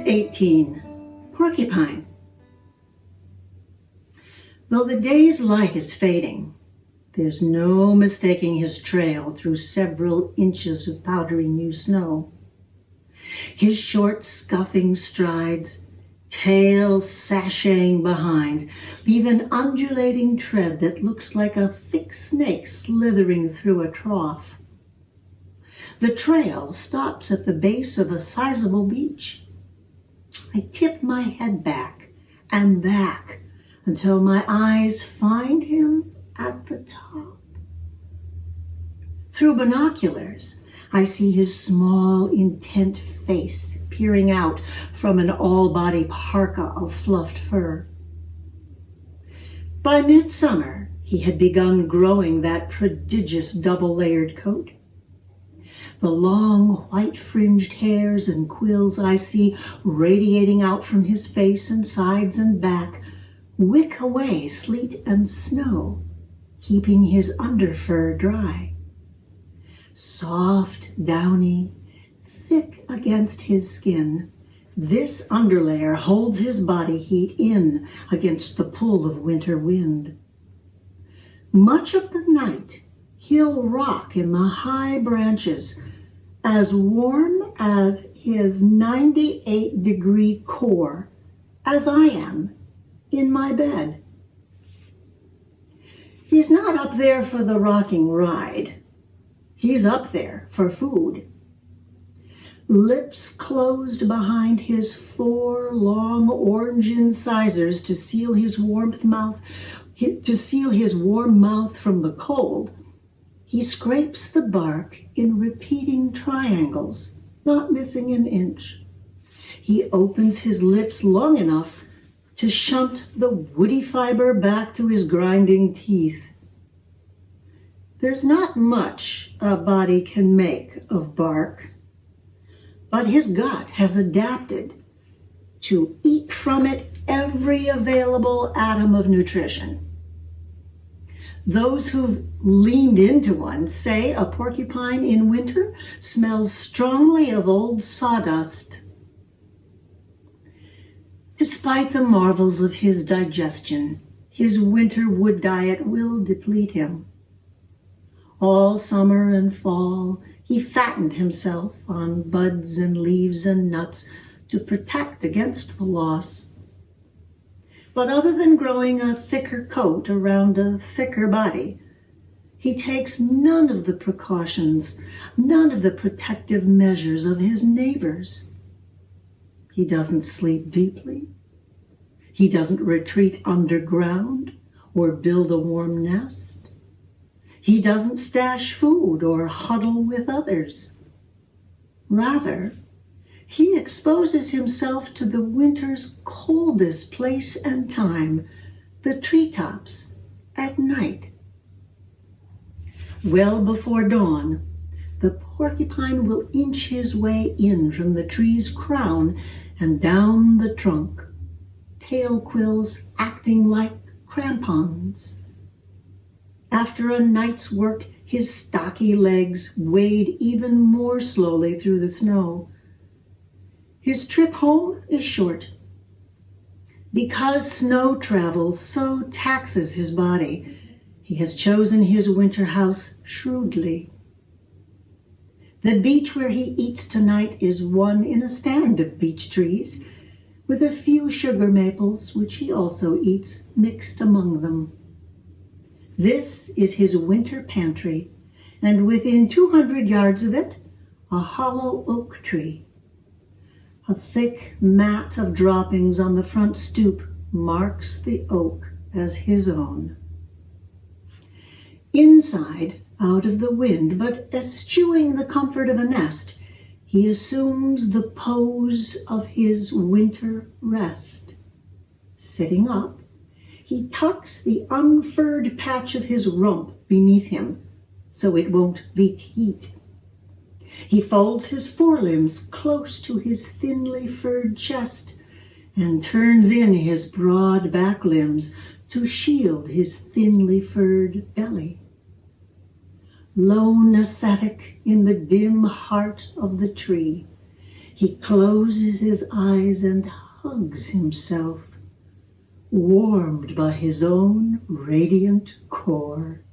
18. Porcupine. Though the day's light is fading, there's no mistaking his trail through several inches of powdery new snow. His short, scuffing strides, tail sashaying behind, leave an undulating tread that looks like a thick snake slithering through a trough. The trail stops at the base of a sizable beach. I tip my head back and back until my eyes find him at the top. Through binoculars, I see his small, intent face peering out from an all-body parka of fluffed fur. By midsummer, he had begun growing that prodigious double-layered coat. The long, white-fringed hairs and quills I see radiating out from his face and sides and back wick away sleet and snow, keeping his underfur dry. Soft, downy, thick against his skin, this underlayer holds his body heat in against the pull of winter wind. Much of the night, he'll rock in the high branches, as warm as his 98-degree core, as I am in my bed. He's not up there for the rocking ride. He's up there for food. Lips closed behind his 4 long orange incisors to seal his warm mouth from the cold, he scrapes the bark in repeating triangles, not missing an inch. He opens his lips long enough to shunt the woody fiber back to his grinding teeth. There's not much a body can make of bark, but his gut has adapted to eke from it every available atom of nutrition. Those who've leaned into one say a porcupine in winter smells strongly of old sawdust. Despite the marvels of his digestion, his winter wood diet will deplete him. All summer and fall, he fattened himself on buds and leaves and nuts to protect against the loss. But other than growing a thicker coat around a thicker body, he takes none of the precautions, none of the protective measures of his neighbors. He doesn't sleep deeply. He doesn't retreat underground or build a warm nest. He doesn't stash food or huddle with others. Rather, he exposes himself to the winter's coldest place and time, the treetops, at night. Well before dawn, the porcupine will inch his way in from the tree's crown and down the trunk, tail quills acting like crampons. After a night's work, his stocky legs wade even more slowly through the snow. His trip home is short. Because snow travel so taxes his body, he has chosen his winter house shrewdly. The beach where he eats tonight is one in a stand of beech trees, with a few sugar maples, which he also eats, mixed among them. This is his winter pantry, and within 200 yards of it, a hollow oak tree. A thick mat of droppings on the front stoop marks the oak as his own. Inside, out of the wind, but eschewing the comfort of a nest, he assumes the pose of his winter rest. Sitting up, he tucks the unfurred patch of his rump beneath him so it won't leak heat. He folds his forelimbs close to his thinly furred chest and turns in his broad back limbs to shield his thinly furred belly. Lone ascetic in the dim heart of the tree, He closes his eyes and hugs himself, warmed by his own radiant core.